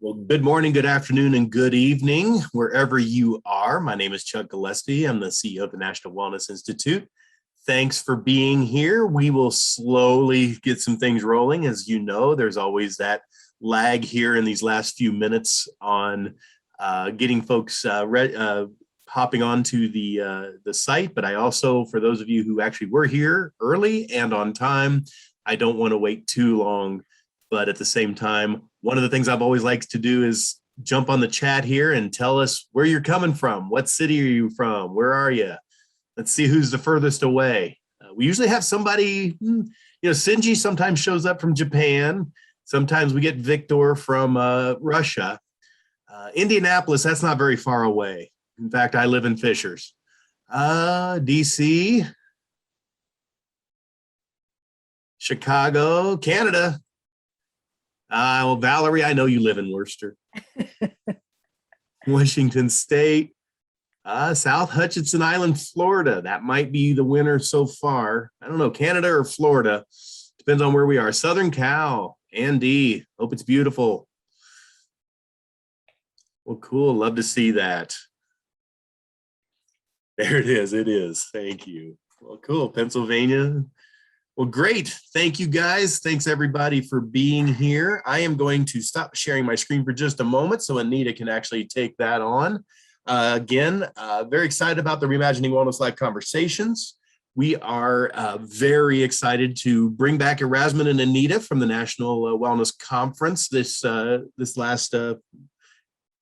Well, good morning, good afternoon, and good evening, wherever you are. My name is Chuck Gillespie. I'm the CEO of the National Wellness Institute. Thanks for being here. We will slowly get some things rolling. As you know, there's always that lag here in these last few minutes on getting folks hopping onto the site. But I also, for those of you who actually were here early and on time, I don't want to wait too long. But at the same time, one of the things I've always liked to do is jump on the chat here and tell us where you're coming from. What city are you from? Where are you? Let's see who's the furthest away. We usually have somebody, Sinji sometimes shows up from Japan. Sometimes we get Victor from Russia. Indianapolis, that's not very far away. In fact, I live in Fishers. DC, Chicago, Canada. Well, Valerie, I know you live in Worcester. Washington State, South Hutchinson Island, Florida. That might be the winner so far. I don't know, Canada or Florida. Depends on where we are. Southern Cal, Andy. Hope it's beautiful. Well, cool. Love to see that. There it is. It is. Thank you. Well, cool. Pennsylvania. Well, great. Thank you, guys. Thanks, everybody, for being here. I am going to stop sharing my screen for just a moment so Anita can actually take that on. Again, very excited about the Reimagining Wellness Live conversations. We are very excited to bring back Eirasmin and Anita from the National Wellness Conference this last, hard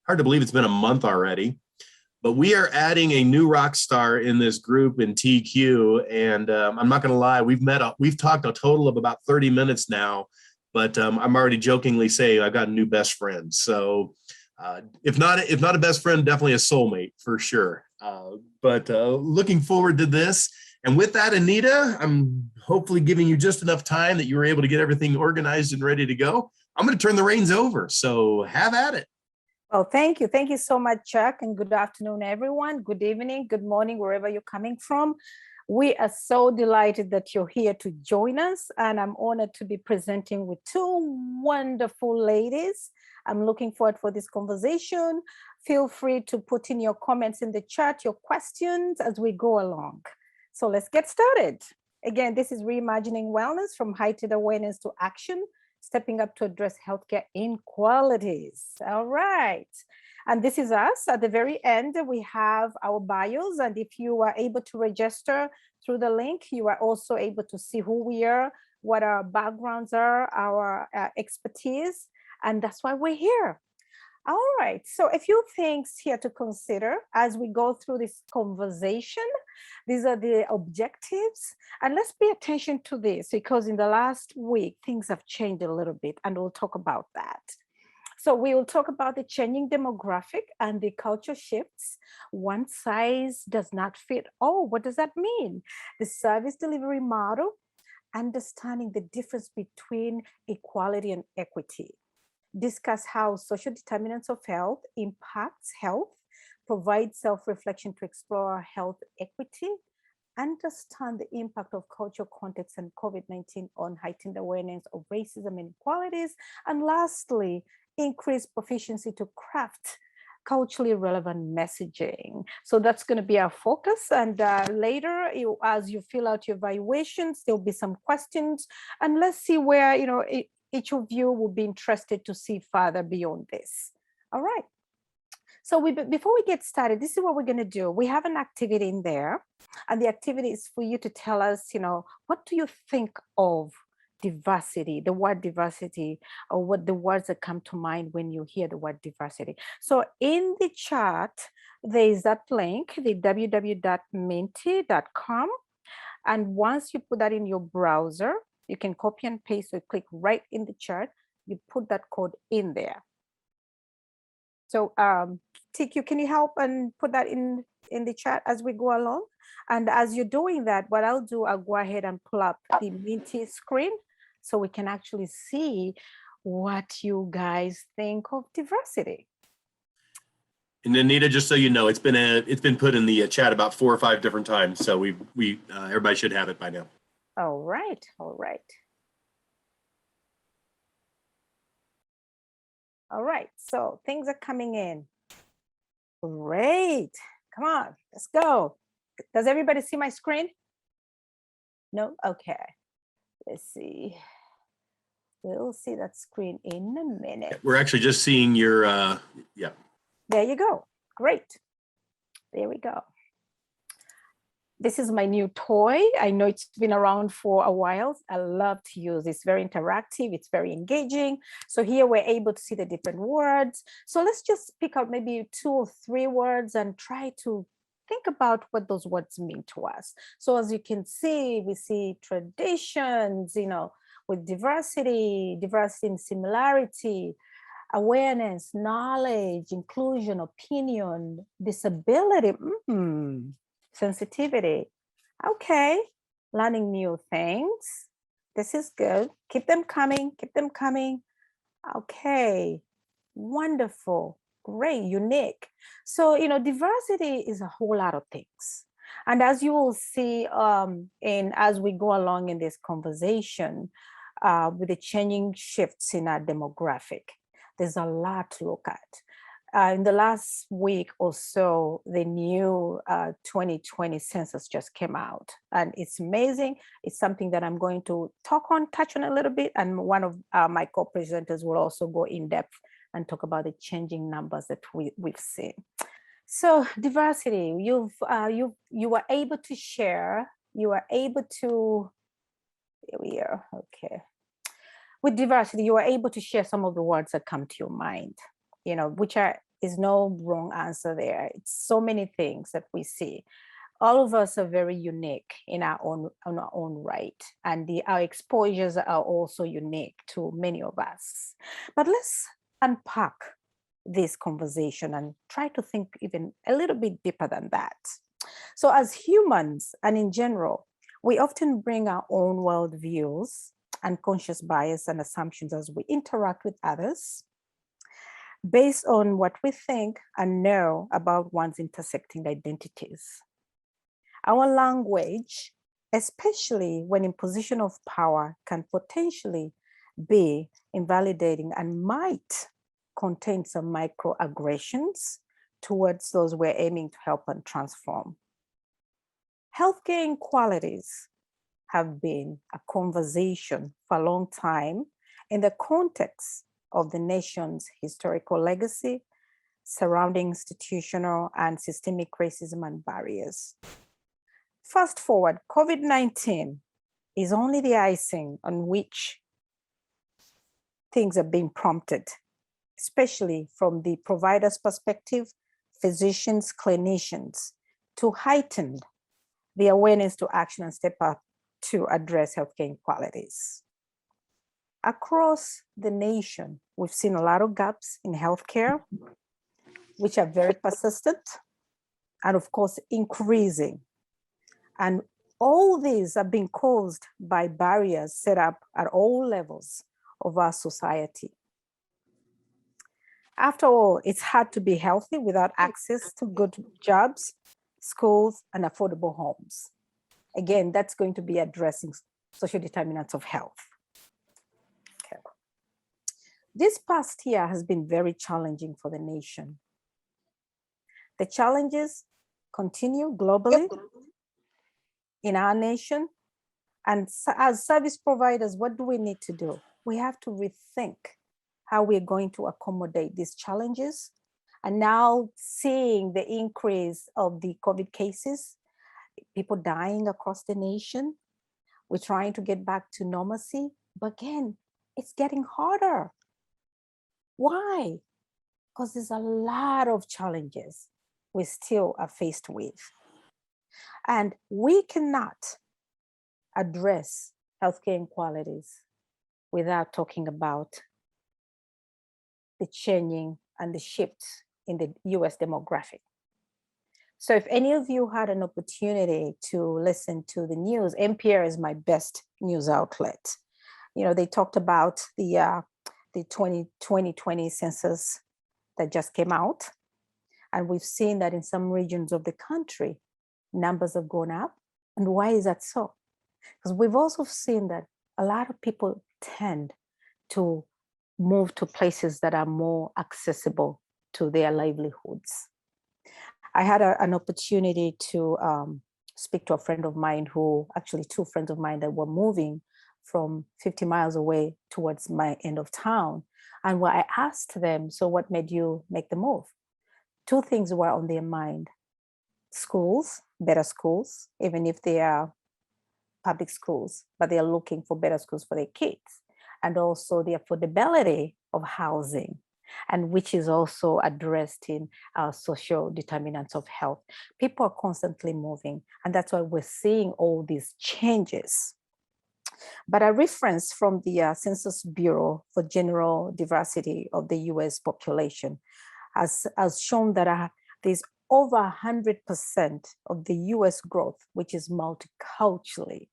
to believe it's been a month already. But we are adding a new rock star in this group in TQ, and I'm not going to lie, we've talked a total of about 30 minutes now, but I'm already jokingly saying I've got a new best friend. So if not a best friend, definitely a soulmate for sure. But looking forward to this. And with that, Anita, I'm hopefully giving you just enough time that you were able to get everything organized and ready to go. I'm going to turn the reins over, so have at it. Well, thank you. Thank you so much, Chuck, and good afternoon, everyone. Good evening, good morning, wherever you're coming from. We are so delighted that you're here to join us, and I'm honored to be presenting with two wonderful ladies. I'm looking forward for this conversation. Feel free to put in your comments in the chat, your questions as we go along. So let's get started. Again, this is Reimagining Wellness, from heightened awareness to action, stepping up to address healthcare inequalities. All right. And this is us. At the very end, we have our bios. And if you are able to register through the link, you are also able to see who we are, what our backgrounds are, our expertise. And that's why we're here. All right, so a few things here to consider as we go through this conversation. These are the objectives, and let's pay attention to this because in the last week, things have changed a little bit, and we'll talk about that. So we will talk about the changing demographic and the culture shifts. One size does not fit all. What does that mean? The service delivery model, understanding the difference between equality and equity. Discuss how social determinants of health impacts health, provide self-reflection to explore health equity, understand the impact of cultural context and COVID-19 on heightened awareness of racism and inequalities, and lastly, increase proficiency to craft culturally relevant messaging. So that's going to be our focus. And later, as you fill out your evaluations, there'll be some questions, and let's see where, each of you will be interested to see further beyond this. All right. So before we get started, this is what we're going to do. We have an activity in there, and the activity is for you to tell us, what do you think of diversity, the word diversity, or what the words that come to mind when you hear the word diversity. So in the chat, there is that link, the www.minty.com. And once you put that in your browser, you can copy and paste or click right in the chart. You put that code in there. So TQ, can you help and put that in the chat as we go along? And as you're doing that, what I'll do, I'll go ahead and pull up the Minty screen so we can actually see what you guys think of diversity. And Anita, just so you know, it's been put in the chat about 4 or 5 different times, so everybody should have it by now. All right, all right. All right, so things are coming in. Great. Come on, let's go. Does everybody see my screen? No? Okay. Let's see. We'll see that screen in a minute. We're actually just seeing your, yeah. There you go. Great. There we go. This is my new toy. I know it's been around for a while. I love to use it. It's very interactive. It's very engaging. So here we're able to see the different words. So let's just pick out maybe 2 or 3 words and try to think about what those words mean to us. So as you can see, we see traditions, with diversity and similarity, awareness, knowledge, inclusion, opinion, disability, sensitivity. Okay, learning new things. This is good. Keep them coming, keep them coming. Okay, wonderful, great, unique. So, diversity is a whole lot of things. And as you will see, as we go along in this conversation, with the changing shifts in our demographic, there's a lot to look at. In the last week or so, the new 2020 census just came out, and it's amazing. It's something that I'm going to touch on a little bit, and one of my co-presenters will also go in depth and talk about the changing numbers that we've seen. So diversity, you were able to share. You are able to. Here we are. Okay. With diversity, you are able to share some of the words that come to your mind. Which is no wrong answer there. It's so many things that we see. All of us are very unique in our own right. And our exposures are also unique to many of us. But let's unpack this conversation and try to think even a little bit deeper than that. So as humans and in general, we often bring our own worldviews, unconscious bias and assumptions as we interact with others, based on what we think and know about one's intersecting identities. Our language, especially when in position of power, can potentially be invalidating and might contain some microaggressions towards those we're aiming to help and transform. Healthcare inequalities have been a conversation for a long time in the context of the nation's historical legacy surrounding institutional and systemic racism and barriers. Fast forward, COVID-19 is only the icing on which things are being prompted, especially from the provider's perspective, physicians, clinicians, to heighten the awareness to action and step up to address healthcare inequalities. Across the nation, we've seen a lot of gaps in healthcare, which are very persistent and of course increasing. And all these are being caused by barriers set up at all levels of our society. After all, it's hard to be healthy without access to good jobs, schools, and affordable homes. Again, that's going to be addressing social determinants of health. Okay. This past year has been very challenging for the nation. The challenges continue globally in our nation. And as service providers, what do we need to do? We have to rethink how we're going to accommodate these challenges. And now seeing the increase of the COVID cases, people dying across the nation, we're trying to get back to normalcy, but again, it's getting harder. Why? Because there's a lot of challenges we still are faced with. And we cannot address healthcare inequalities without talking about the changing and the shifts in the US demographic. So if any of you had an opportunity to listen to the news, NPR is my best news outlet. They talked about the 2020 census that just came out. And we've seen that in some regions of the country, numbers have gone up. And why is that so? Because we've also seen that a lot of people tend to move to places that are more accessible to their livelihoods. I had an opportunity to speak to a friend of mine actually two friends of mine that were moving from 50 miles away towards my end of town. And when I asked them, so what made you make the move? Two things were on their mind: schools, better schools, even if they are public schools, but they are looking for better schools for their kids, and also the affordability of housing, and which is also addressed in social determinants of health. People are constantly moving, and that's why we're seeing all these changes. But a reference from the Census Bureau for General Diversity of the US population has shown that there's over 100% of the US growth, which is multiculturally.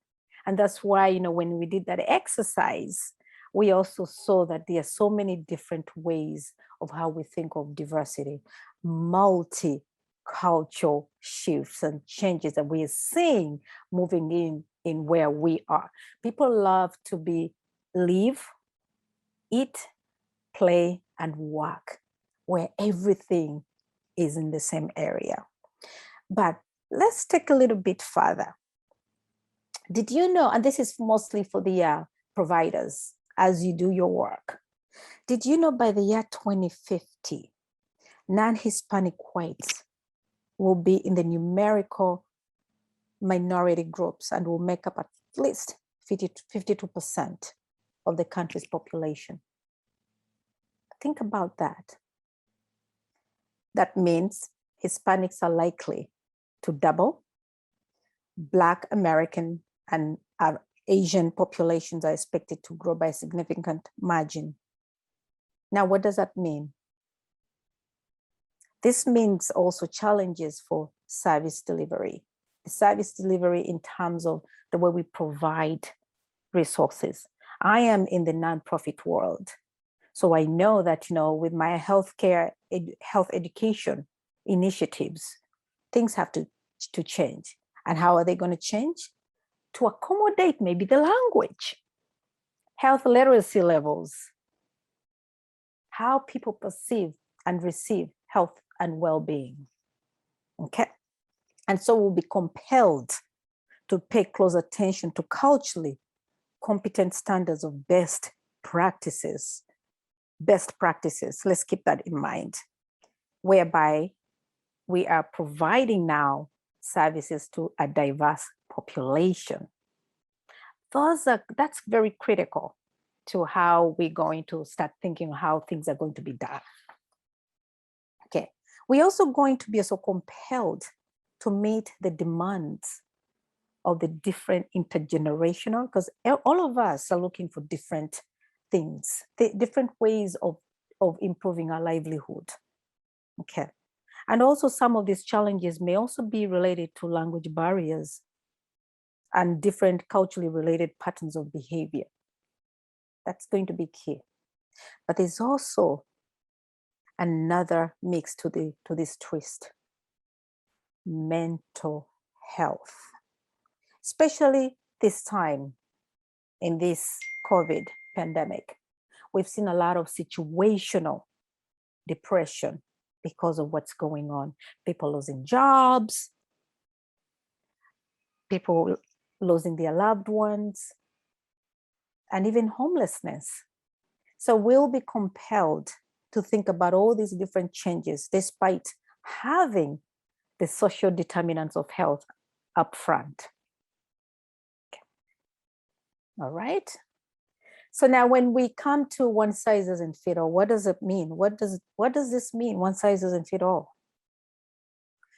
And that's why, when we did that exercise, we also saw that there are so many different ways of how we think of diversity, multicultural shifts and changes that we are seeing moving in where we are. People love to live, eat, play, and work, where everything is in the same area. But let's take a little bit further. Did you know, and this is mostly for the providers as you do your work, did you know by the year 2050, non-Hispanic whites will be in the numerical minority groups and will make up at least 52% of the country's population? Think about that. That means Hispanics are likely to double. Black American and Asian populations are expected to grow by a significant margin. Now, what does that mean? This means also challenges for service delivery. The service delivery in terms of the way we provide resources. I am in the nonprofit world, so I know that, with my health education initiatives, things have to change. And how are they going to change? To accommodate maybe the language, health literacy levels, how people perceive and receive health and well-being. Okay. And so we'll be compelled to pay close attention to culturally competent standards of best practices. Let's keep that in mind, whereby we are providing now services to a diverse population. That's very critical to how we're going to start thinking how things are going to be done. Okay, we're also going to be also compelled to meet the demands of the different intergenerational, because all of us are looking for different things, different ways of improving our livelihood. Okay. And also some of these challenges may also be related to language barriers and different culturally related patterns of behavior. That's going to be key. But there's also another mix to this twist: mental health. Especially this time in this COVID pandemic, we've seen a lot of situational depression because of what's going on. People losing jobs, people losing their loved ones, and even homelessness. So we'll be compelled to think about all these different changes despite having the social determinants of health up front. Okay. All right. So now when we come to one size doesn't fit all, what does it mean? What does this mean, one size doesn't fit all?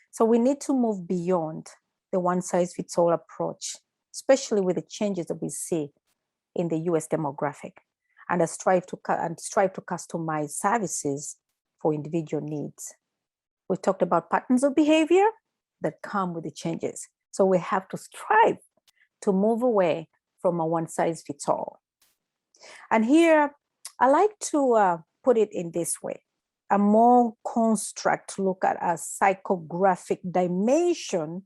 So we need to move beyond the one size fits all approach, especially with the changes that we see in the US demographic, and strive to customize services for individual needs. We talked about patterns of behavior that come with the changes. So we have to strive to move away from a one size fits all. And here, I like to put it in this way: a more construct look at a psychographic dimension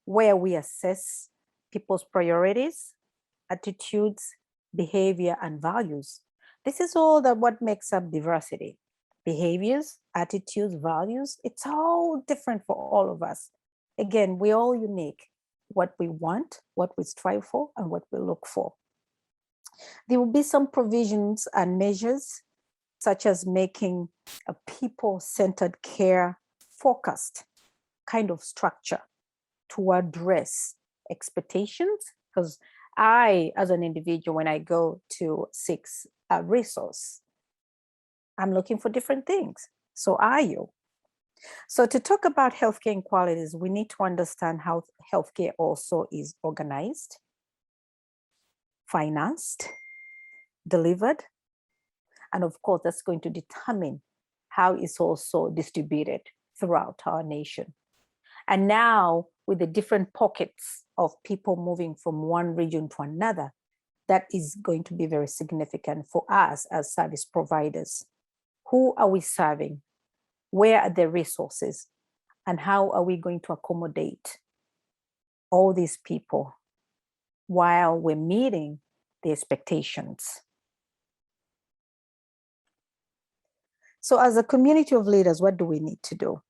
where we assess people's priorities, attitudes, behavior, and values This is all that what makes up diversity. Behaviors, attitudes, values, it's all different for all of us. Again, we're all unique. What we want, what we strive for, and what we look for. There will be some provisions and measures, such as making a people-centered care focused kind of structure to address expectations. Because I, as an individual, when I go to seek a resource, I'm looking for different things. So are you. So to talk about healthcare inequalities, we need to understand how healthcare also is organized, financed, delivered, and of course, that's going to determine how it's also distributed throughout our nation. And now, with the different pockets of people moving from one region to another, that is going to be very significant for us as service providers. Who are we serving? Where are the resources? And how are we going to accommodate all these people while we're meeting the expectations? So as a community of leaders, what do we need to do?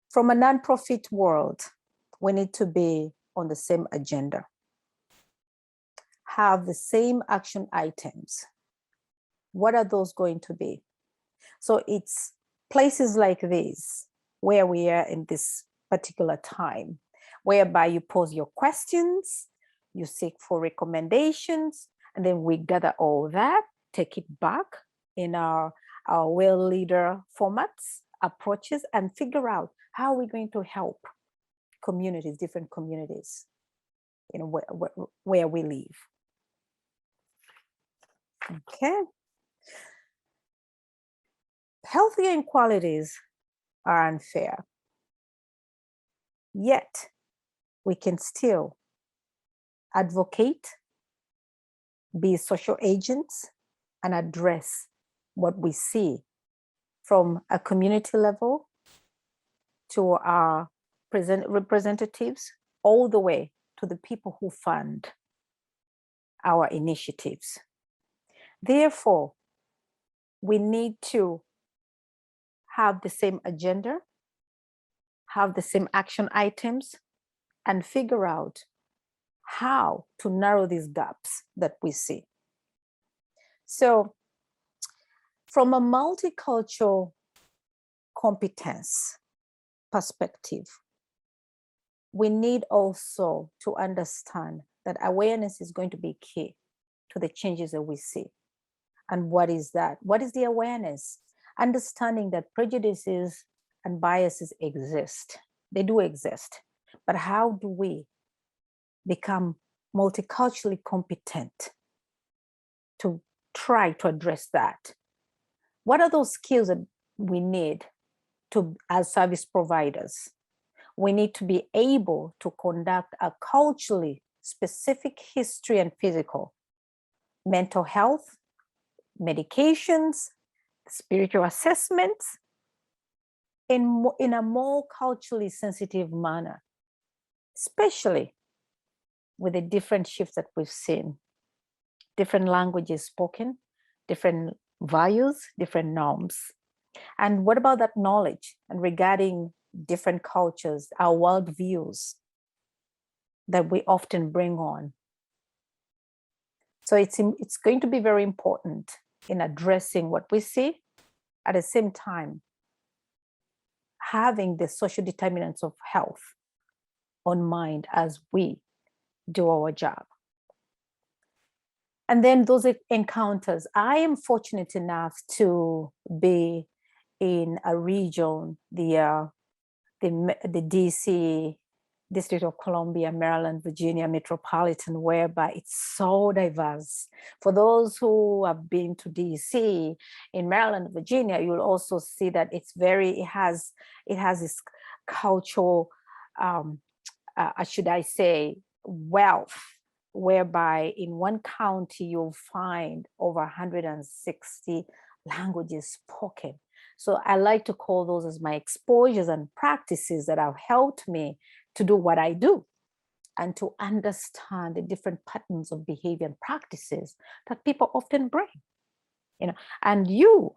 From a nonprofit world, we need to be on the same agenda, have the same action items. What are those going to be? So it's places like this where we are in this particular time, whereby you pose your questions, you seek for recommendations, and then we gather all that, take it back in our well leader formats, approaches, and figure out how we're going to help communities, different communities, you know, where we live. Okay. Healthcare inequalities are unfair, yet we can still advocate, be social agents, and address what we see from a community level to our representatives, all the way to the people who fund our initiatives. Therefore, we need to have the same agenda, have the same action items, and figure out how to narrow these gaps that we see. So from a multicultural competence perspective, we need also to understand that awareness is going to be key to the changes that we see. And what is that? What is the awareness? Understanding that prejudices and biases exist. They do exist. But how do we become multiculturally competent to try to address that? What are those skills that we need to, as service providers? We need to be able to conduct a culturally specific history and physical, mental health, medications, spiritual assessments in a more culturally sensitive manner, especially with the different shifts that we've seen, different languages spoken, different values, different norms. And what about that knowledge and regarding different cultures, our worldviews that we often bring on? So it's going to be very important in addressing what we see, at the same time, having the social determinants of health on mind as we do our job. And then those encounters, I am fortunate enough to be in a region, the DC, District of Columbia, Maryland, Virginia metropolitan, whereby it's so diverse. For those who have been to DC, in Maryland, Virginia, you'll also see that it has this cultural, should I say, wealth, whereby in one county you'll find over 160 languages spoken. So I like to call those as my exposures and practices that have helped me to do what I do. and to understand the different patterns of behavior and practices that people often bring. And you,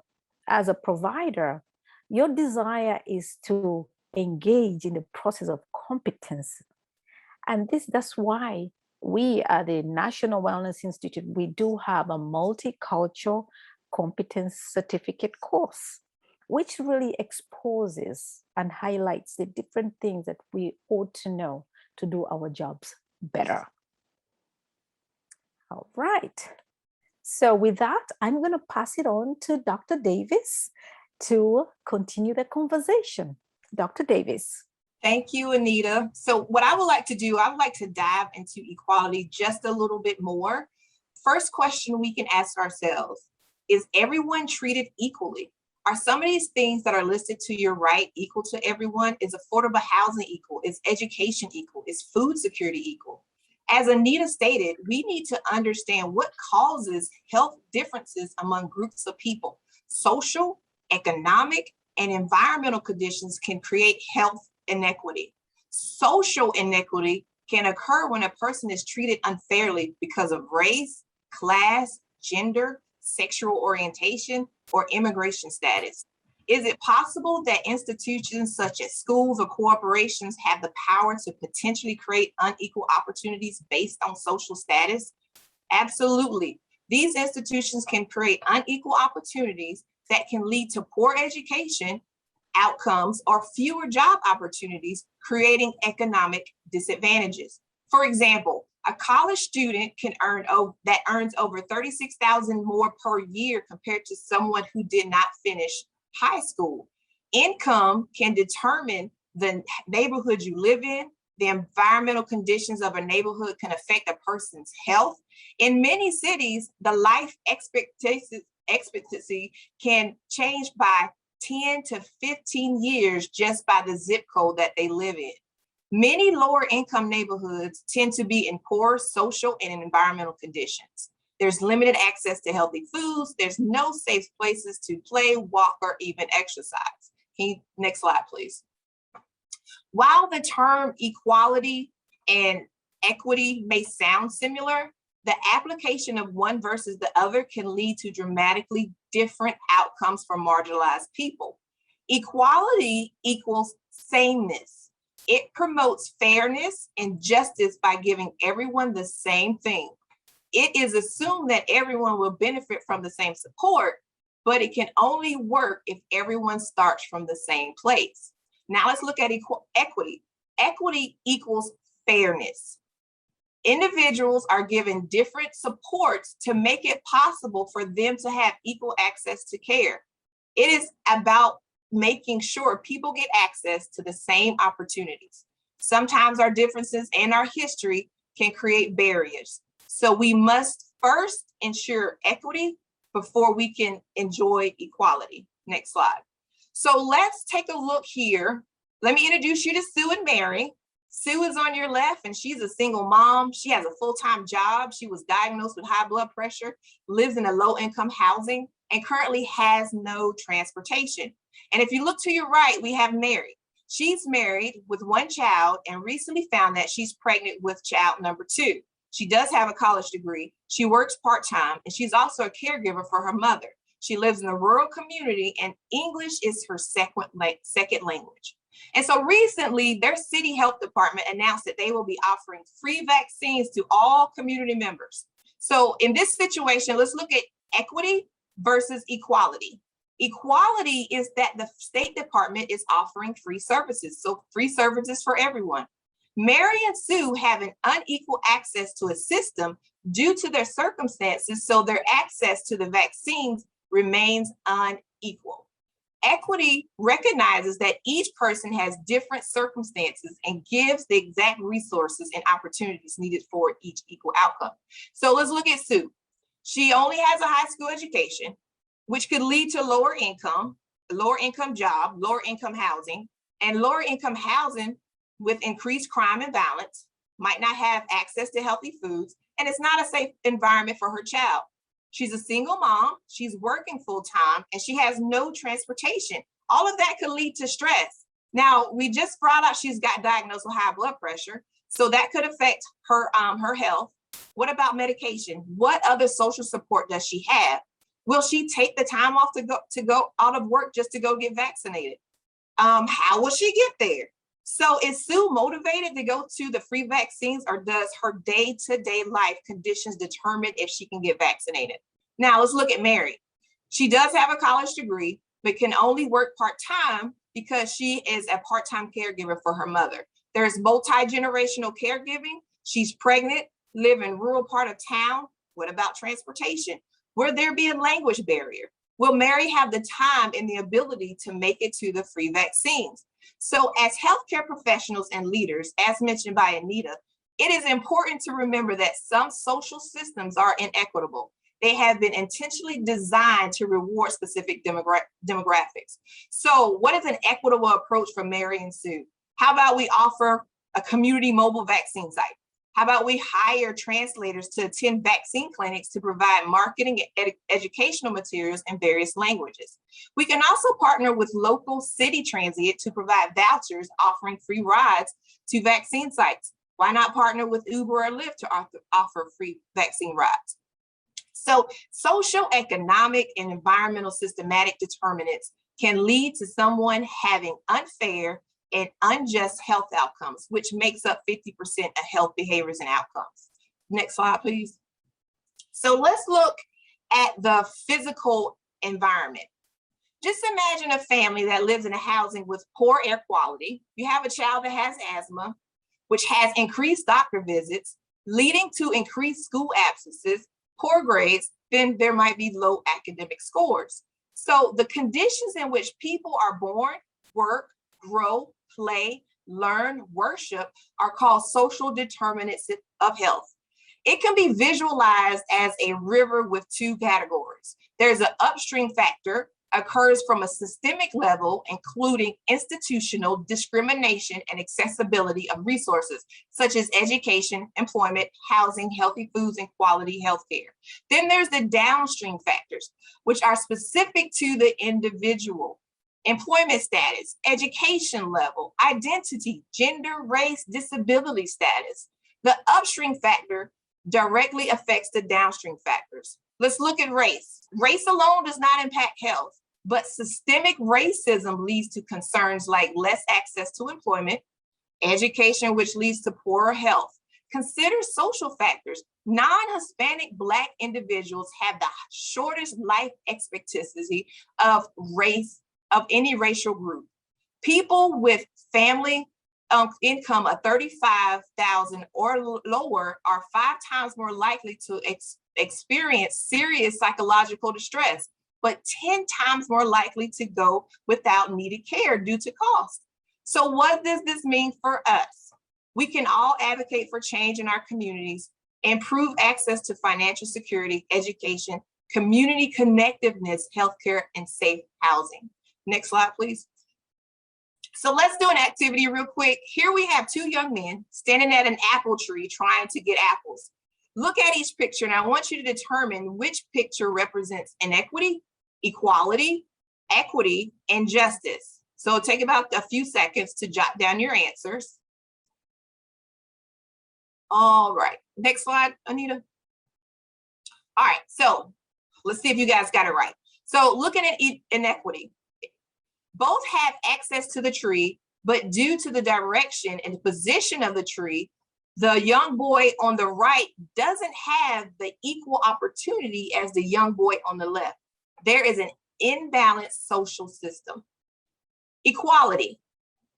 as a provider, your desire is to engage in the process of competence. And that's why we at the National Wellness Institute, we do have a multicultural competence certificate course, which really exposes and highlights the different things that we ought to know to do our jobs better. All right. So with that, I'm going to pass it on to Dr. Davis to continue the conversation. Dr. Davis. Thank you, Anita. So what I would like to do, I would like to dive into equality just a little bit more. First question we can ask ourselves, is everyone treated equally? Are some of these things that are listed to your right equal to everyone? Is affordable housing equal? Is education equal? Is food security equal? As Anita stated, we need to understand what causes health differences among groups of people. Social, economic, and environmental conditions can create health inequity. Social inequity can occur when a person is treated unfairly because of race, class, gender, sexual orientation, or immigration status. Is it possible that institutions such as schools or corporations have the power to potentially create unequal opportunities based on social status? Absolutely. These institutions can create unequal opportunities that can lead to poor education outcomes or fewer job opportunities, creating economic disadvantages. For example, a college student can earns over $36,000 more per year compared to someone who did not finish high school. Income can determine the neighborhood you live in. The environmental conditions of a neighborhood can affect a person's health. In many cities, the life expectancy can change by 10 to 15 years just by the zip code that they live in. Many lower income neighborhoods tend to be in poor social and environmental conditions. There's limited access to healthy foods. There's no safe places to play, walk, or even exercise. Next slide, please. While the term equality and equity may sound similar, the application of one versus the other can lead to dramatically different outcomes for marginalized people. Equality equals sameness. It promotes fairness and justice by giving everyone the same thing. It is assumed that everyone will benefit from the same support, but it can only work if everyone starts from the same place. Now let's look at equity. Equity equals fairness. Individuals are given different supports to make it possible for them to have equal access to care. It is about making sure people get access to the same opportunities. Sometimes our differences and our history can create barriers. So we must first ensure equity before we can enjoy equality. Next slide. So let's take a look here. Let me introduce you to Sue and Mary. Sue is on your left, and she's a single mom. She has a full-time job. She was diagnosed with high blood pressure, lives in a low-income housing, and currently has no transportation. And if you look to your right, we have Mary. She's married with one child and recently found that she's pregnant with child number 2. She does have a college degree. She works part-time, and she's also a caregiver for her mother. She lives in a rural community, and English is her second language. And so recently, their city health department announced that they will be offering free vaccines to all community members. So in this situation, let's look at equity versus equality. Equality is that the State Department is offering free services. So free services for everyone. Mary and Sue have an unequal access to a system due to their circumstances, so their access to the vaccines remains unequal. Equity recognizes that each person has different circumstances and gives the exact resources and opportunities needed for each equal outcome. So let's look at Sue. She only has a high school education, which could lead to lower income job, lower income housing, and lower income housing with increased crime and violence, might not have access to healthy foods, and it's not a safe environment for her child. She's a single mom, she's working full-time, and she has no transportation. All of that could lead to stress. Now, we just brought up she's got diagnosed with high blood pressure. So that could affect her health. What about medication? What other social support does she have? Will she take the time off to go out of work just to go get vaccinated? How will she get there? So is Sue motivated to go to the free vaccines, or does her day-to-day life conditions determine if she can get vaccinated? Now let's look at Mary. She does have a college degree, but can only work part-time because she is a part-time caregiver for her mother. There's multi-generational caregiving. She's pregnant, live in rural part of town. What about transportation? Will there be a language barrier? Will Mary have the time and the ability to make it to the free vaccines? So as healthcare professionals and leaders, as mentioned by Anita, it is important to remember that some social systems are inequitable. They have been intentionally designed to reward specific demographics. So what is an equitable approach for Mary and Sue? How about we offer a community mobile vaccine site? How about we hire translators to attend vaccine clinics to provide marketing and educational materials in various languages? We can also partner with local city transit to provide vouchers offering free rides to vaccine sites. Why not partner with Uber or Lyft to offer free vaccine rides? So social, economic, and environmental systematic determinants can lead to someone having unfair and unjust health outcomes, which makes up 50% of health behaviors and outcomes. Next slide, please. So let's look at the physical environment. Just imagine a family that lives in a housing with poor air quality. You have a child that has asthma, which has increased doctor visits, leading to increased school absences, poor grades, then there might be low academic scores. So the conditions in which people are born, work, grow, play, learn, worship are called social determinants of health. It can be visualized as a river with two categories. There's an upstream factor, occurs from a systemic level, including institutional discrimination and accessibility of resources, such as education, employment, housing, healthy foods, and quality healthcare. Then there's the downstream factors, which are specific to the individual. Employment status, education level, identity, gender, race, disability status. The upstream factor directly affects the downstream factors. Let's look at race. Race alone does not impact health, but systemic racism leads to concerns like less access to employment, education, which leads to poorer health. Consider social factors. Non-Hispanic Black individuals have the shortest life expectancy of race of any racial group. People with family income of $35,000 or lower are 5 times more likely to experience serious psychological distress, but 10 times more likely to go without needed care due to cost. So what does this mean for us? We can all advocate for change in our communities, improve access to financial security, education, community connectiveness, healthcare, and safe housing. Next slide, please. So let's do an activity real quick. Here we have 2 young men standing at an apple tree trying to get apples. Look at each picture, and I want you to determine which picture represents inequity, equality, equity, and justice. So take about a few seconds to jot down your answers. All right, next slide, Anita. All right, so let's see if you guys got it right. So looking at inequity, both have access to the tree, but due to the direction and the position of the tree, the young boy on the right doesn't have the equal opportunity as the young boy on the left. There is an imbalanced social system. Equality,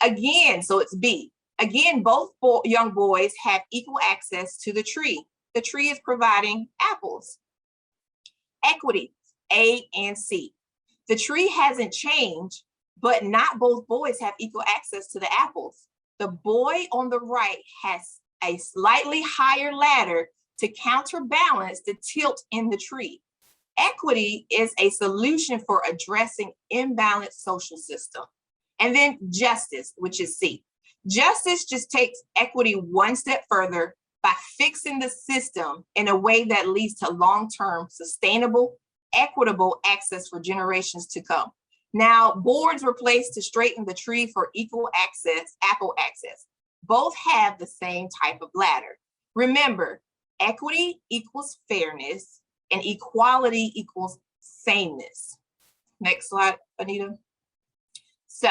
again, so it's B. Again, both young boys have equal access to the tree. The tree is providing apples. Equity, A and C. The tree hasn't changed, but not both boys have equal access to the apples. The boy on the right has a slightly higher ladder to counterbalance the tilt in the tree. Equity is a solution for addressing imbalanced social system. And then justice, which is C. Justice just takes equity one step further by fixing the system in a way that leads to long-term, sustainable, equitable access for generations to come. Now, boards were placed to straighten the tree for equal access, apple access. Both have the same type of ladder. Remember, equity equals fairness and equality equals sameness. Next slide, Anita. So,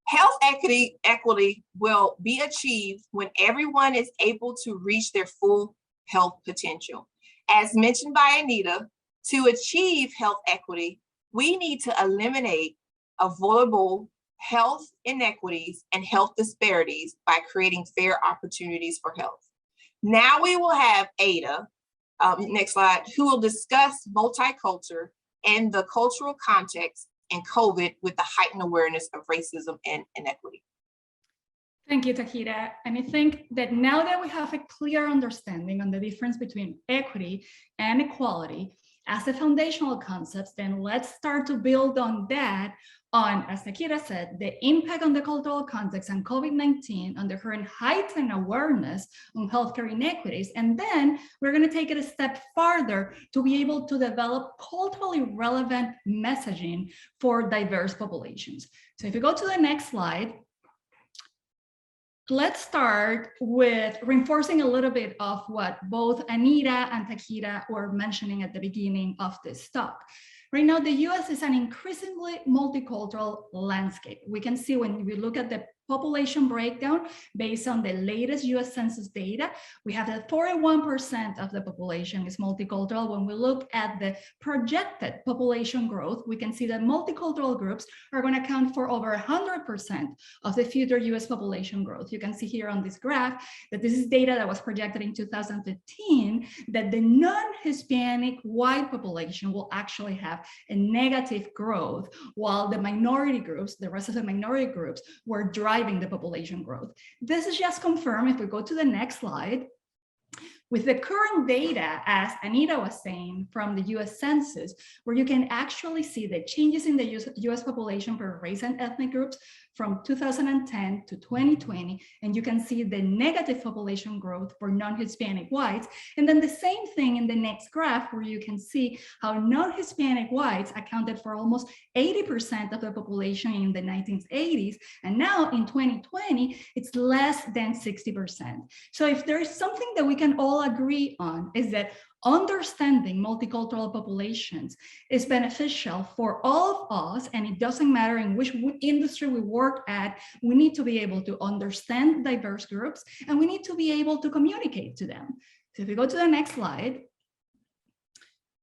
health equity will be achieved when everyone is able to reach their full health potential. As mentioned by Anita, to achieve health equity, we need to eliminate avoidable health inequities and health disparities by creating fair opportunities for health. Now we will have Ada, next slide, who will discuss multicultural and the cultural context in COVID with the heightened awareness of racism and inequity. Thank you, Taquina. And I think that now that we have a clear understanding on the difference between equity and equality as a foundational concepts, then let's start to build on that, on, as Taquina said, the impact on the cultural context and COVID-19 on the current heightened awareness on healthcare inequities. And then we're going to take it a step farther to be able to develop culturally relevant messaging for diverse populations. So if you go to the next slide, let's start with reinforcing a little bit of what both Anita and Taquina were mentioning at the beginning of this talk. Right now, the US is an increasingly multicultural landscape. We can see when we look at the population breakdown based on the latest US Census data, we have that 41% of the population is multicultural. When we look at the projected population growth, we can see that multicultural groups are going to account for over 100% of the future US population growth. You can see here on this graph that this is data that was projected in 2015, that the non-Hispanic white population will actually have a negative growth, while the minority groups, the rest of the minority groups, were driving the population growth. This is just confirmed if we go to the next slide. With the current data, as Anita was saying, from the US Census, where you can actually see the changes in the US population per race and ethnic groups from 2010 to 2020, and you can see the negative population growth for non-Hispanic whites, and then the same thing in the next graph, where you can see how non-Hispanic whites accounted for almost 80% of the population in the 1980s, and now in 2020, it's less than 60%. So if there is something that we can all agree on, is that understanding multicultural populations is beneficial for all of us, and it doesn't matter in which industry we work at. We need to be able to understand diverse groups, and we need to be able to communicate to them. So if we go to the next slide,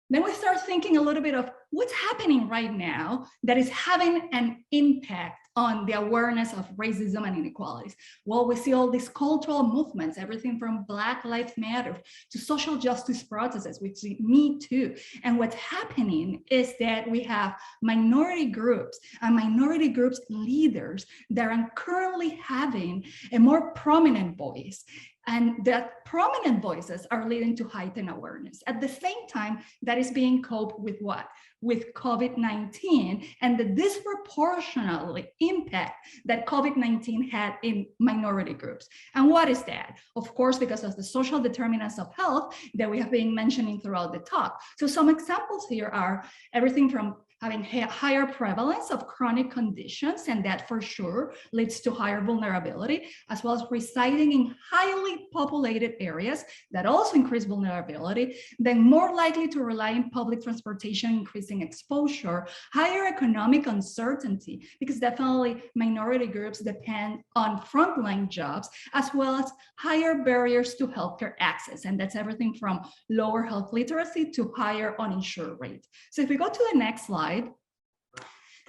then we start thinking a little bit of what's happening right now that is having an impact on the awareness of racism and inequalities. Well, we see all these cultural movements, everything from Black Lives Matter to social justice processes, which is Me Too. And what's happening is that we have minority groups and minority groups leaders that are currently having a more prominent voice. And that prominent voices are leading to heightened awareness. At the same time, that is being coped with what? With COVID-19 and the disproportionate impact that COVID-19 had in minority groups. And what is that? Of course, because of the social determinants of health that we have been mentioning throughout the talk. So some examples here are everything from having higher prevalence of chronic conditions, and that for sure leads to higher vulnerability, as well as residing in highly populated areas that also increase vulnerability, then more likely to rely on public transportation, increasing exposure, higher economic uncertainty, because definitely minority groups depend on frontline jobs, as well as higher barriers to healthcare access. And that's everything from lower health literacy to higher uninsured rate. So if we go to the next slide,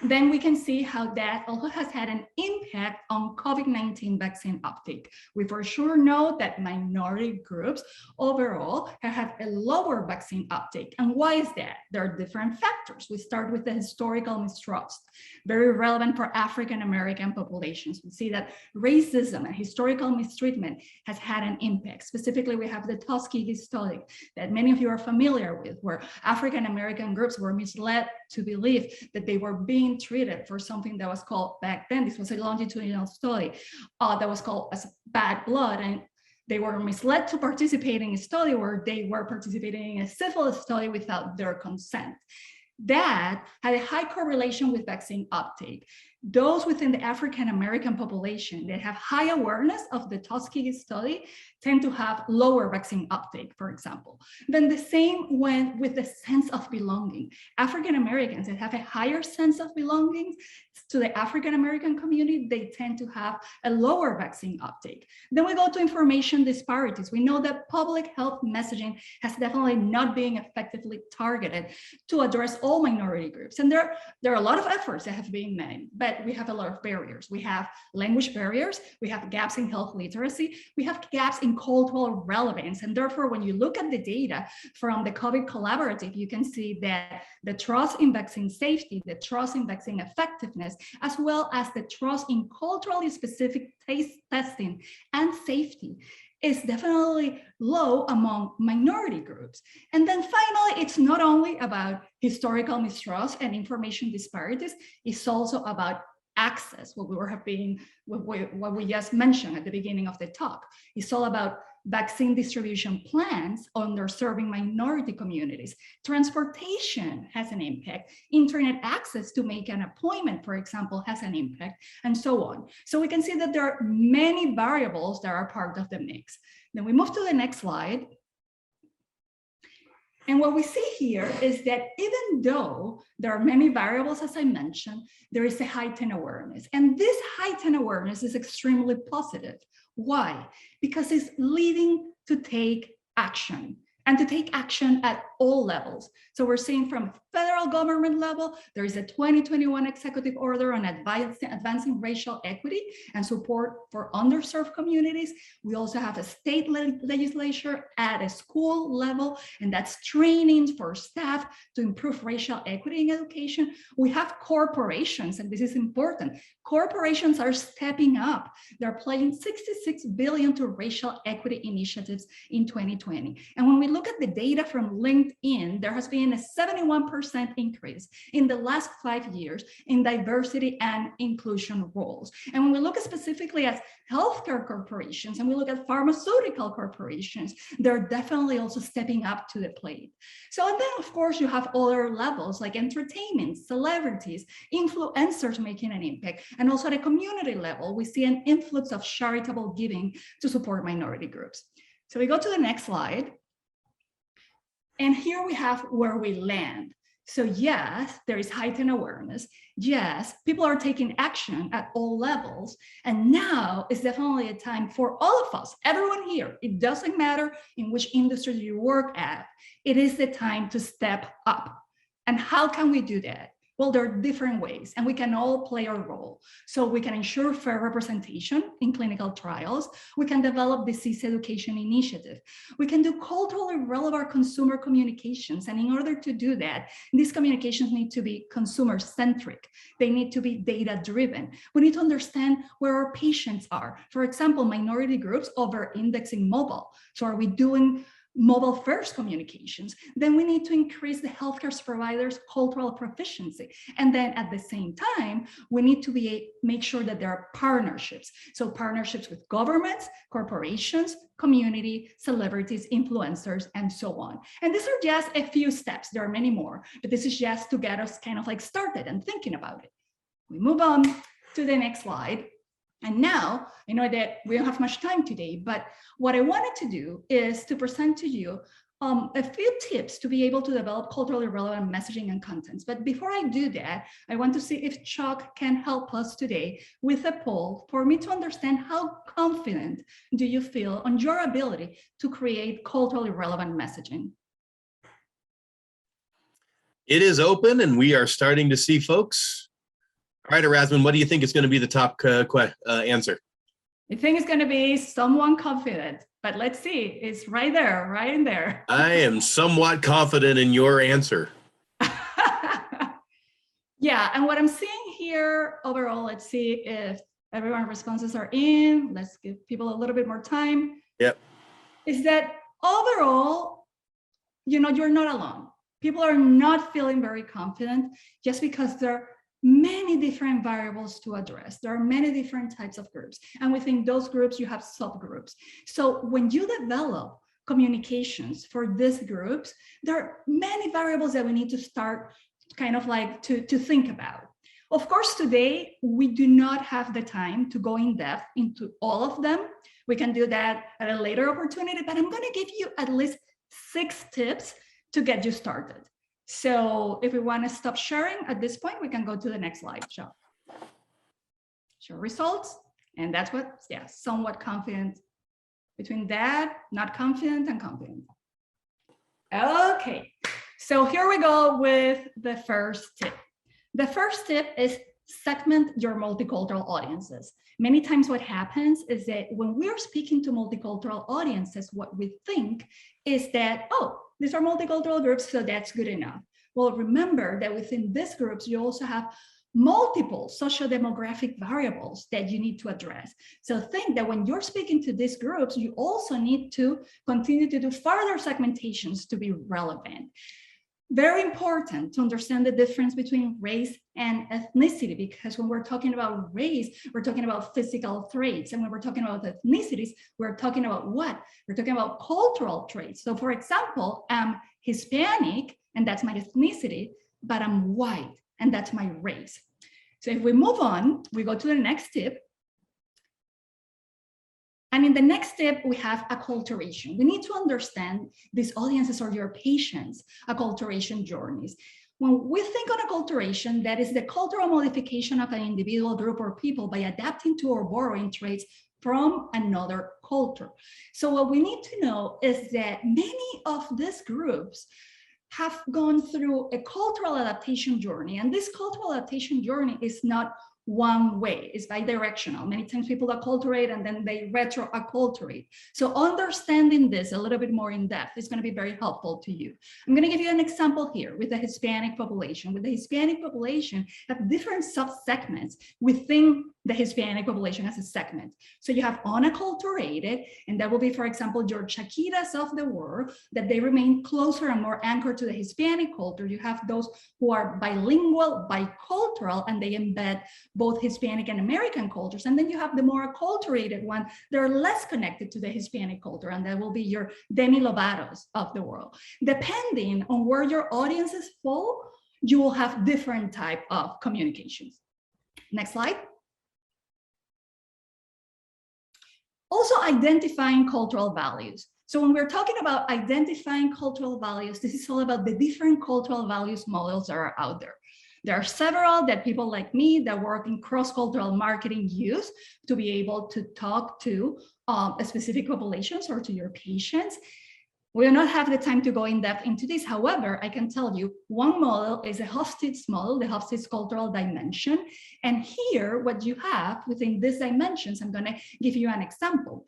then we can see how that also has had an impact on COVID-19 vaccine uptake. We for sure know that minority groups overall have had a lower vaccine uptake. And why is that? There are different factors. We start with the historical mistrust, very relevant for African-American populations. We see that racism and historical mistreatment has had an impact. Specifically, we have the Tuskegee study that many of you are familiar with, where African-American groups were misled to believe that they were being treated for something that was called, back then, this was a longitudinal study that was called as bad blood, and they were misled to participate in a study where they were participating in a syphilis study without their consent. that had a high correlation with vaccine uptake. Those within the African-American population that have high awareness of the Tuskegee study tend to have lower vaccine uptake, for example. Then the same went with the sense of belonging. African-Americans that have a higher sense of belonging to the African-American community, they tend to have a lower vaccine uptake. Then we go to information disparities. We know that public health messaging has definitely not been effectively targeted to address all minority groups. And there are a lot of efforts that have been made, but we have a lot of barriers. We have language barriers, we have gaps in health literacy, we have gaps in cultural relevance. And therefore, when you look at the data from the COVID Collaborative, you can see that the trust in vaccine safety, the trust in vaccine effectiveness, as well as the trust in culturally specific testing and safety is definitely low among minority groups. And then finally, it's not only about historical mistrust and information disparities, it's also about access, what we just mentioned at the beginning of the talk. It's all about vaccine distribution plans underserving minority communities. Transportation has an impact. Internet access to make an appointment, for example, has an impact, and so on. So we can see that there are many variables that are part of the mix. Then we move to the next slide. And what we see here is that even though there are many variables, as I mentioned, there is a heightened awareness. And this heightened awareness is extremely positive. Why? Because it's leading to take action, and to take action at all levels. So we're seeing from federal government level, there is a 2021 executive order on advancing racial equity and support for underserved communities. We also have a state legislature at a school level, and that's training for staff to improve racial equity in education. We have corporations, and this is important. Corporations are stepping up. They're pledging $66 billion to racial equity initiatives in 2020. And when we look at the data from LinkedIn, there has been a 71% increase in the last 5 years in diversity and inclusion roles. And when we look specifically at healthcare corporations and we look at pharmaceutical corporations, they're definitely also stepping up to the plate. So, and then of course you have other levels like entertainment, celebrities, influencers making an impact. And also at a community level, we see an influx of charitable giving to support minority groups. So we go to the next slide. And here we have where we land. So yes, there is heightened awareness. Yes, people are taking action at all levels. And now is definitely a time for all of us, everyone here. It doesn't matter in which industry you work at. It is the time to step up. And how can we do that? Well, there are different ways, and we can all play a role. So we can ensure fair representation in clinical trials. We can develop disease education initiative. We can do culturally relevant consumer communications. And in order to do that, these communications need to be consumer-centric. They need to be data-driven. We need to understand where our patients are. For example, minority groups over-indexing mobile. So are we doing mobile first communications? Then we need to increase the healthcare providers' cultural proficiency. And then at the same time, we need to make sure that there are partnerships. So partnerships with governments, corporations, community, celebrities, influencers, and so on. And these are just a few steps. There are many more, but this is just to get us kind of like started and thinking about it. We move on to the next slide. And now, I know that we don't have much time today, but what I wanted to do is to present to you a few tips to be able to develop culturally relevant messaging and contents. But before I do that, I want to see if Chuck can help us today with a poll for me to understand how confident do you feel on your ability to create culturally relevant messaging. It is open and we are starting to see folks. All right, Eirasmin, what do you think is going to be the top answer? I think it's going to be someone confident, but let's see. It's right there, right in there. I am somewhat confident in your answer. Yeah, and what I'm seeing here overall, let's see if everyone's responses are in. Let's give people a little bit more time. Yep. Is that overall, you know, you're not alone. People are not feeling very confident just because they're many different variables to address. There are many different types of groups. And within those groups, you have subgroups. So when you develop communications for these groups, there are many variables that we need to start kind of like to think about. Of course, today, we do not have the time to go in depth into all of them. We can do that at a later opportunity, but I'm going to give you at least 6 tips to get you started. So if we want to stop sharing at this point, we can go to the next slide. Show results. And that's what, yeah, somewhat confident. Between that, not confident, and confident. Okay, so here we go with the first tip. The first tip is segment your multicultural audiences. Many times what happens is that when we're speaking to multicultural audiences, what we think is that, oh, these are multicultural groups, so that's good enough. Well, remember that within these groups, you also have multiple socio-demographic variables that you need to address. So think that when you're speaking to these groups, you also need to continue to do further segmentations to be relevant. Very important to understand the difference between race and ethnicity, because when we're talking about race, we're talking about physical traits. And when we're talking about ethnicities, we're talking about what? We're talking about cultural traits. So for example, I'm Hispanic and that's my ethnicity, but I'm white and that's my race. So if we move on, we go to the next tip. And in the next step, we have acculturation. We need to understand these audiences or your patients' acculturation journeys. When we think on acculturation, that is the cultural modification of an individual, group, or people by adapting to or borrowing traits from another culture. So what we need to know is that many of these groups have gone through a cultural adaptation journey, and this cultural adaptation journey is not one way, it's bidirectional. Many times people acculturate and then they retro-acculturate. So understanding this a little bit more in depth is going to be very helpful to you. I'm going to give you an example here with the Hispanic population. With the Hispanic population, have different sub-segments within the Hispanic population as a segment. So you have unacculturated, and that will be, for example, your Shakiras of the world, that they remain closer and more anchored to the Hispanic culture. You have those who are bilingual, bicultural, and they embed both Hispanic and American cultures. And then you have the more acculturated one, they're less connected to the Hispanic culture, and that will be your Demi Lovatos of the world. Depending on where your audiences fall, you will have different type of communications. Next slide. Also identifying cultural values. So when we're talking about identifying cultural values, this is all about the different cultural values models that are out there. There are several that people like me that work in cross-cultural marketing use to be able to talk to specific populations or to your patients. We do not have the time to go in depth into this. However, I can tell you one model is a Hofstad's model, the Hofstad's cultural dimension. And here, what you have within these dimensions, I'm going to give you an example.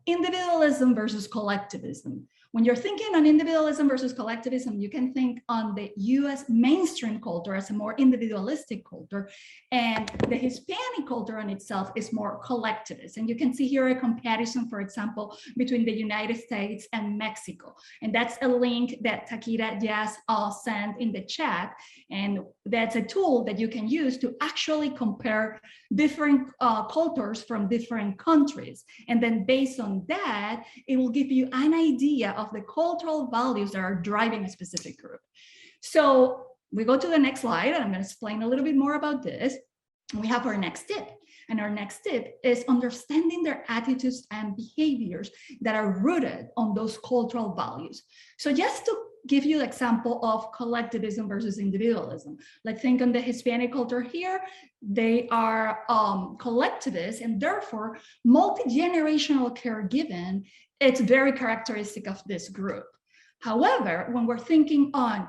Individualism versus collectivism. When you're thinking on individualism versus collectivism, you can think on the US mainstream culture as a more individualistic culture, and the Hispanic culture on itself is more collectivist. And you can see here a comparison, for example, between the United States and Mexico. And that's a link that Taquina just sent in the chat. And that's a tool that you can use to actually compare different cultures from different countries. And then based on that, it will give you an idea of the cultural values that are driving a specific group. So we go to the next slide, and I'm going to explain a little bit more about this. We have our next tip. And our next tip is understanding their attitudes and behaviors that are rooted on those cultural values. So just to give you an example of collectivism versus individualism, like think on the Hispanic culture here, they are collectivists, and therefore multi-generational caregiving, it's very characteristic of this group. However, when we're thinking on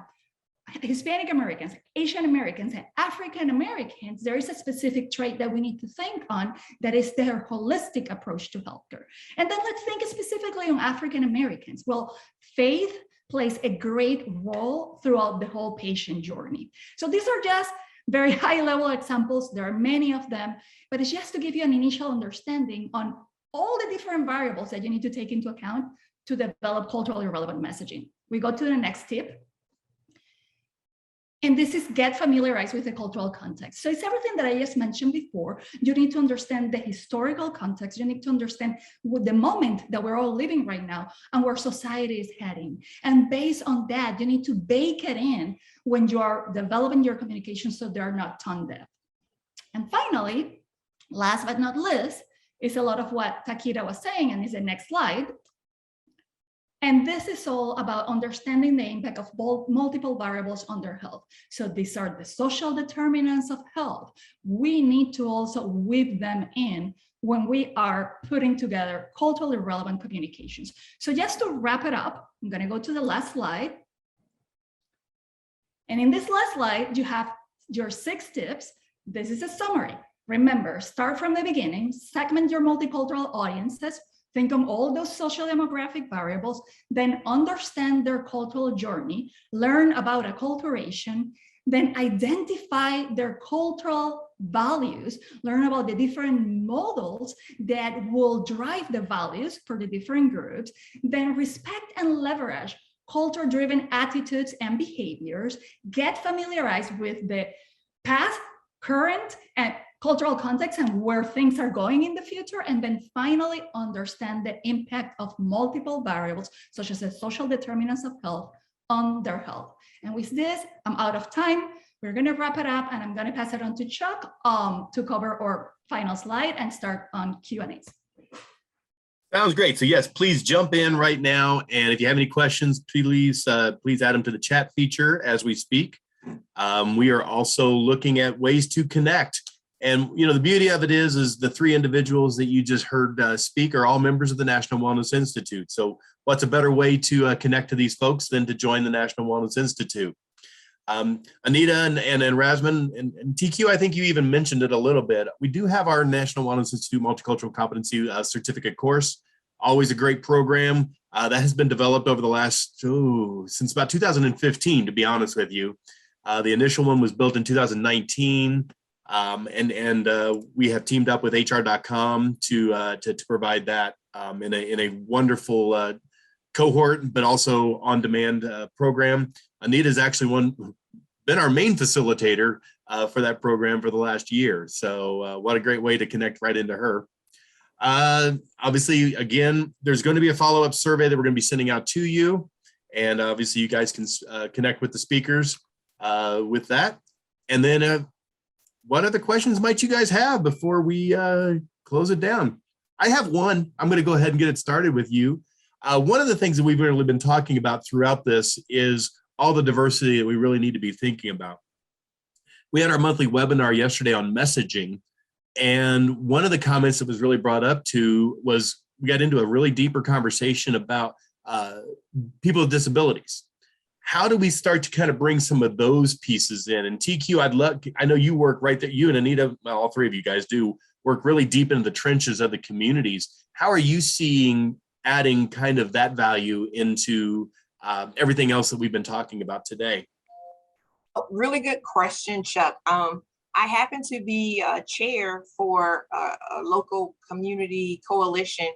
Hispanic Americans, Asian Americans, and African Americans, there is a specific trait that we need to think on, that is their holistic approach to healthcare. And then let's think specifically on African Americans. Well, faith plays a great role throughout the whole patient journey. So these are just very high-level examples. There are many of them, but it's just to give you an initial understanding on all the different variables that you need to take into account to develop culturally relevant messaging. We go to the next tip. And this is get familiarized with the cultural context. So it's everything that I just mentioned before. You need to understand the historical context. You need to understand what the moment that we're all living right now and where society is heading. And based on that, you need to bake it in when you are developing your communication so they're not tone deaf. And finally, last but not least, is a lot of what Taquina was saying, and is the next slide. And this is all about understanding the impact of multiple variables on their health. So these are the social determinants of health. We need to also weave them in when we are putting together culturally relevant communications. So just to wrap it up, I'm going to go to the last slide. And in this last slide, you have your 6 tips. This is a summary. Remember, start from the beginning, segment your multicultural audiences, think on all those social demographic variables, then understand their cultural journey, learn about acculturation, then identify their cultural values, learn about the different models that will drive the values for the different groups, then respect and leverage culture-driven attitudes and behaviors, get familiarized with the past, current, and cultural context and where things are going in the future, and then finally understand the impact of multiple variables, such as the social determinants of health, on their health. And with this, I'm out of time. We're going to wrap it up, and I'm going to pass it on to Chuck to cover our final slide and start on Q&As. Sounds great. So yes, please jump in right now. And if you have any questions, please add them to the chat feature as we speak. We are also looking at ways to connect. And, you know, the beauty of it is the 3 individuals that you just heard speak are all members of the National Wellness Institute. So what's a better way to connect to these folks than to join the National Wellness Institute? Anita and Eirasmin and TQ, I think you even mentioned it a little bit. We do have our National Wellness Institute Multicultural Competency Certificate course. Always a great program that has been developed over the last, since about 2015, to be honest with you. The initial one was built in 2019. And we have teamed up with HR.com to provide that in a wonderful cohort, but also on-demand program. Anita's actually been our main facilitator for that program for the last year. So what a great way to connect right into her. Obviously, again, there's going to be a follow-up survey that we're going to be sending out to you. And obviously, you guys can connect with the speakers with that. And then what other questions might you guys have before we close it down? I have one. I'm going to go ahead and get it started with you. One of the things that we've really been talking about throughout this is all the diversity that we really need to be thinking about. We had our monthly webinar yesterday on messaging, and one of the comments that was really brought up was we got into a really deeper conversation about people with disabilities. How do we start to kind of bring some of those pieces in? And TQ, I know you work right there, you and Anita, well, all 3 of you guys do work really deep into the trenches of the communities. How are you seeing adding kind of that value into everything else that we've been talking about today? Really good question, Chuck. I happen to be a chair for a local community coalition,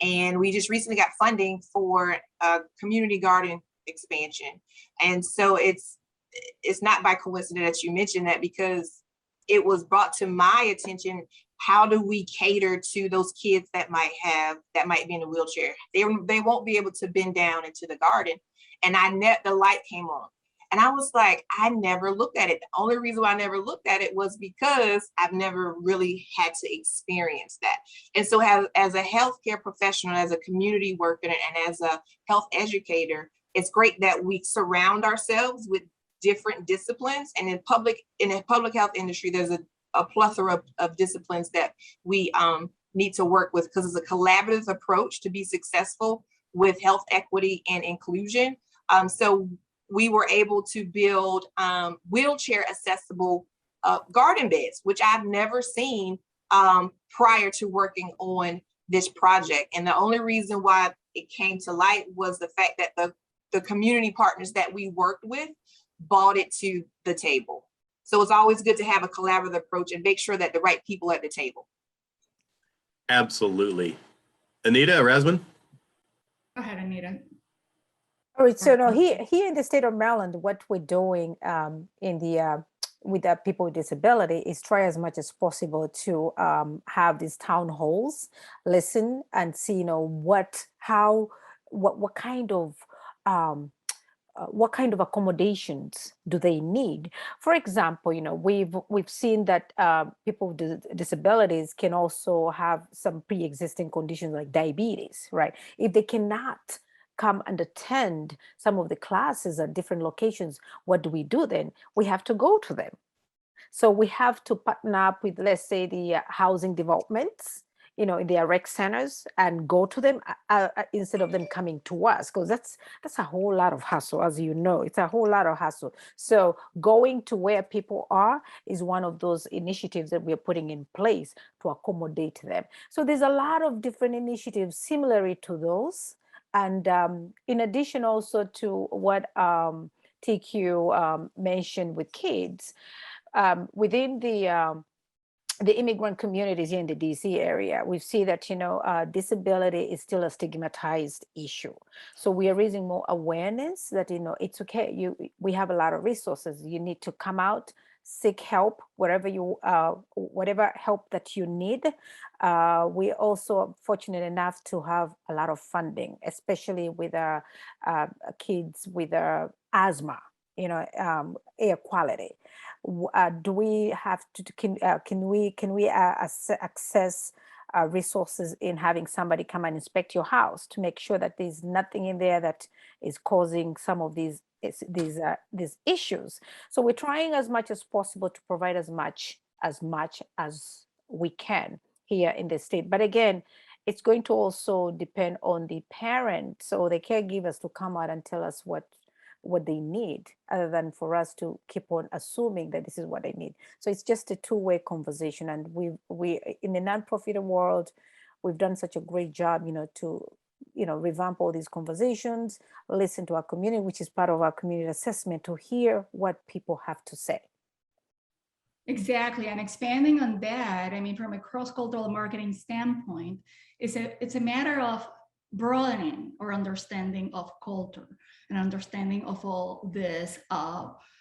and we just recently got funding for a community garden expansion. And so it's not by coincidence that you mentioned that, because it was brought to my attention, how do we cater to those kids that might be in a wheelchair? They won't be able to bend down into the garden. And the light came on. And I was like, I never looked at it. The only reason why I never looked at it was because I've never really had to experience that. And so as a healthcare professional, as a community worker, and as a health educator, it's great that we surround ourselves with different disciplines. And in the public health industry, there's a plethora of disciplines that we need to work with, because it's a collaborative approach to be successful with health equity and inclusion. So we were able to build wheelchair accessible garden beds, which I've never seen prior to working on this project. And the only reason why it came to light was the fact that the community partners that we worked with brought it to the table. So it's always good to have a collaborative approach and make sure that the right people are at the table. Absolutely. Anita, Eirasmin? Go ahead, Anita. All right, so no, here in the state of Maryland, what we're doing in the with the people with disability is try as much as possible to have these town halls, listen and see, you know, what kind of accommodations do they need? For example, you know, we've seen that people with disabilities can also have some pre-existing conditions like diabetes, right? If they cannot come and attend some of the classes at different locations, what do we do then? We have to go to them. So we have to partner up with, let's say, the housing developments, you know, in their rec centers, and go to them instead of them coming to us, because that's a whole lot of hassle, as you know. It's a whole lot of hassle. So going to where people are is one of those initiatives that we're putting in place to accommodate them. So there's a lot of different initiatives similar to those. And in addition also to what TQ mentioned with kids, within the immigrant communities here in the DC area, we see that, you know, disability is still a stigmatized issue. So we are raising more awareness that, you know, it's okay. We have a lot of resources. You need to come out, seek help wherever whatever help that you need. We also are fortunate enough to have a lot of funding, especially with kids with asthma, you know, air quality. Do we have to, can we access resources in having somebody come and inspect your house to make sure that there's nothing in there that is causing some of these issues? So we're trying as much as possible to provide as much as we can here in the state. But again, it's going to also depend on the parents or the caregivers to come out and tell us what they need, other than for us to keep on assuming that this is what they need. So it's just a two-way conversation. And we in the nonprofit world, we've done such a great job, you know, to, you know, revamp all these conversations, listen to our community, which is part of our community assessment, to hear what people have to say. Exactly, and expanding on that, I mean, from a cross-cultural marketing standpoint, it's a matter of broadening our understanding of culture and understanding of all these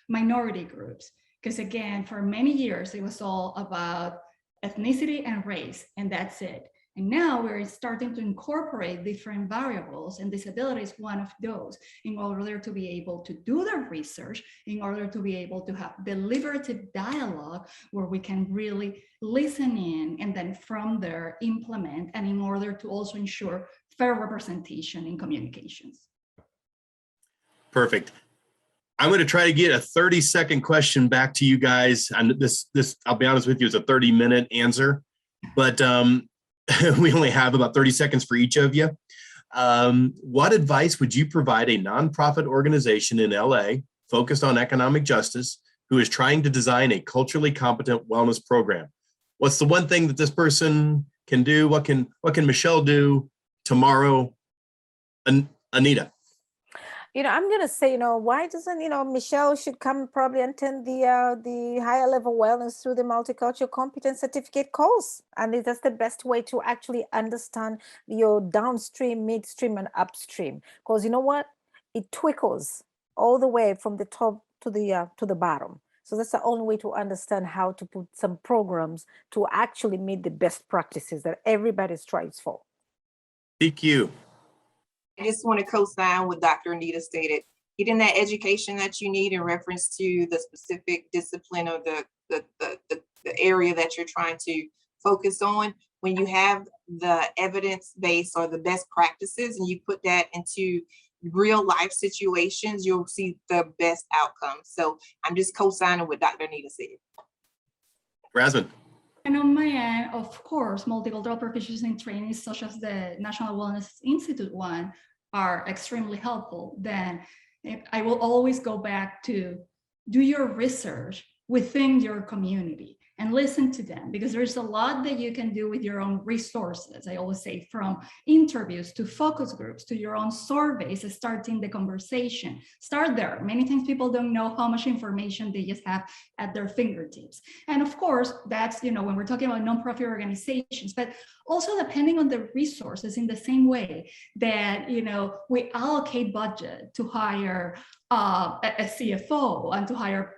minority groups. Because again, for many years, it was all about ethnicity and race, and that's it. And now we're starting to incorporate different variables, and disability is one of those, in order to be able to do the research, in order to be able to have deliberative dialogue where we can really listen in and then from there implement, and in order to also ensure fair representation in communications. Perfect. I'm going to try to get a 30-second question back to you guys. And this, I'll be honest with you, is a 30-minute answer, but we only have about 30 seconds for each of you. What advice would you provide a nonprofit organization in LA focused on economic justice who is trying to design a culturally competent wellness program? What's the one thing that this person can do? What can Michelle do tomorrow? Anita. You know, I'm gonna say, you know, why doesn't, you know, Michelle should come probably attend the higher level wellness through the multicultural competence certificate course. And that's the best way to actually understand your downstream, midstream, and upstream. Because you know what, it trickles all the way from the top to the bottom. So that's the only way to understand how to put some programs to actually meet the best practices that everybody strives for. TQ. I just want to co-sign what Dr. Anita stated. Getting that education that you need in reference to the specific discipline or the area that you're trying to focus on. When you have the evidence base or the best practices and you put that into real life situations, you'll see the best outcomes. So I'm just co-signing what Dr. Anita said. Eirasmin. And on my end, of course, multicultural proficiency and trainings such as the National Wellness Institute one are extremely helpful. Then I will always go back to do your research within your community and listen to them, because there's a lot that you can do with your own resources. I always say, from interviews to focus groups to your own surveys, starting the conversation. Start there. Many times people don't know how much information they just have at their fingertips. And of course, that's, when we're talking about nonprofit organizations, but also depending on the resources, in the same way that, we allocate budget to hire a CFO and to hire,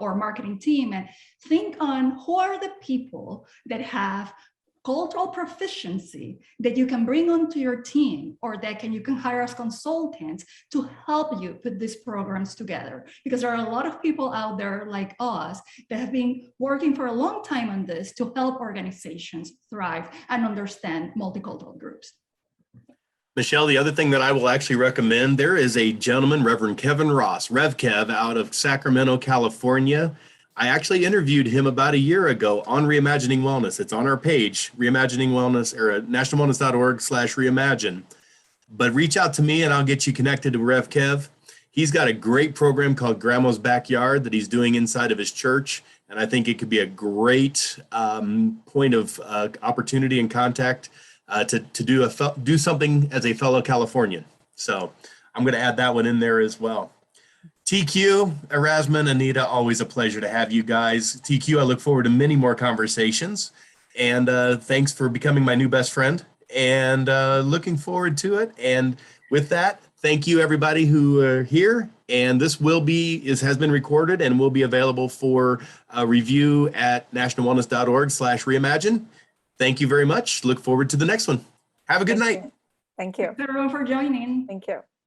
or marketing team, and think on who are the people that have cultural proficiency that you can bring onto your team, or that you can hire as consultants to help you put these programs together. Because there are a lot of people out there like us that have been working for a long time on this to help organizations thrive and understand multicultural groups. Michelle, the other thing that I will actually recommend, there is a gentleman, Reverend Kevin Ross, Rev Kev, out of Sacramento, California. I actually interviewed him about a year ago on Reimagining Wellness. It's on our page, Reimagining Wellness, or nationalwellness.org/reimagine. But reach out to me and I'll get you connected to Rev Kev. He's got a great program called Grandma's Backyard that he's doing inside of his church. And I think it could be a great point of opportunity and contact to do something as a fellow Californian. So I'm going to add that one in there as well. TQ, Eirasmin, Anita, always a pleasure to have you guys. TQ, I look forward to many more conversations. And thanks for becoming my new best friend. And looking forward to it. And with that, thank you everybody who are here. And this has been recorded and will be available for review at nationalwellness.org/reimagine. Thank you very much. Look forward to the next one. Have a good night. Thank you. Thank you everyone for joining. Thank you.